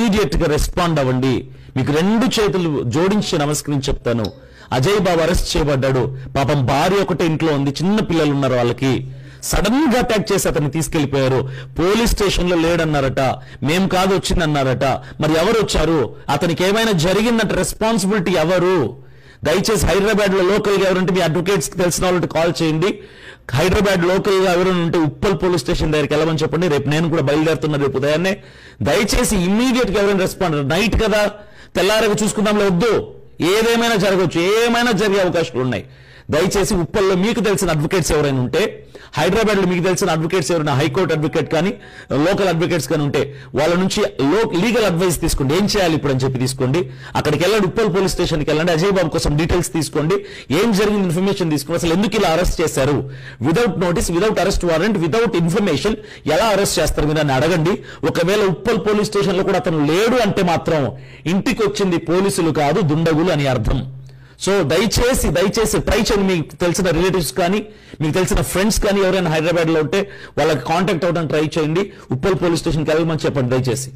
Immediate గా respond అవ్వండి. మీకు 2 చేతులు జోడించి నమస్కరించి చెప్తాను. అజయ్ బాబు అరెస్ట్ చేయబడ్డాడు. పాపం భార్య ఒకటే ఇంట్లో ఉంది, చిన్న పిల్లలు ఉన్నారు వాళ్ళకి. సడన్ గా అటాక్ చేసి అతన్ని తీసుకెళ్లిపోయారు. పోలీస్ స్టేషన్ లో లేడన్నారట, మేం కాదు వచ్చిందన్నారట. మరి ఎవరు వచ్చారు? అతనికి ఏమైనా జరిగిందంటే రెస్పాన్సిబిలిటీ ఎవరు? దయచేసి హైదరాబాద్ లో లోకల్ గా ఎవరుంటే మీ అడ్వకేట్స్ కి తెలిసిన వాళ్ళకి కాల్ చేయండి. హైదరాబాద్ లోకల్ గా ఎవరైనా ఉంటే ఉప్పల్ పోలీస్ స్టేషన్ దగ్గరికి వెళ్ళమని చెప్పండి. రేపు నేను కూడా బయలుదేరుతున్నా, రేపు ఉదయాన్నే. దయచేసి ఇమ్మీడియట్ గా ఎవరైనా రెస్పాండ్. నైట్ కదా, తెల్లారగా చూసుకుందాంలో వద్దు. ఏదేమైనా జరగవచ్చు, ఏమైనా జరిగే అవకాశాలు ఉన్నాయి. దయచేసి ఉప్పల్లో మీకు తెలిసిన అడ్వకేట్స్ ఎవరైనా ఉంటే, హైదరాబాద్ లో మీకు తెలిసిన అడ్వకేట్స్ ఎవరైనా, హైకోర్టు అడ్వకేట్ కానీ లోకల్ అడ్వకేట్స్ కానీ ఉంటే వాళ్ళ నుంచి లీగల్ అడ్వైస్ తీసుకోండి. ఏం చేయాలి ఇప్పుడు అని చెప్పి తీసుకోండి. అక్కడికి వెళ్ళండి, ఉప్పల్ పోలీస్ స్టేషన్కి వెళ్ళండి. అజయ్ బాబు కోసం డీటెయిల్స్ తీసుకోండి. ఏం జరిగింది ఇన్ఫర్మేషన్ తీసుకోండి. అసలు ఎందుకు ఇలా అరెస్ట్ చేశారు? Without notice, without arrest warrant, without information ఎలా అరెస్ట్ చేస్తారు మీరు అని అడగండి. ఒకవేళ ఉప్పల్ పోలీస్ స్టేషన్ లో కూడా అతను లేడు అంటే మాత్రం ఇంటికి వచ్చింది పోలీసులు కాదు, దుండగులు అని అర్థం. సో దయచేసి ట్రై చేయండి. మీకు తెలిసిన రిలేటివ్స్ కానీ, మీకు తెలిసిన ఫ్రెండ్స్ కానీ ఎవరైనా హైదరాబాద్ లో ఉంటే వాళ్ళకి కాంటాక్ట్ అవ్వడానికి ట్రై చేయండి. ఉప్పల్ పోలీస్ స్టేషన్కి వెళ్ళమని చెప్పండి దయచేసి.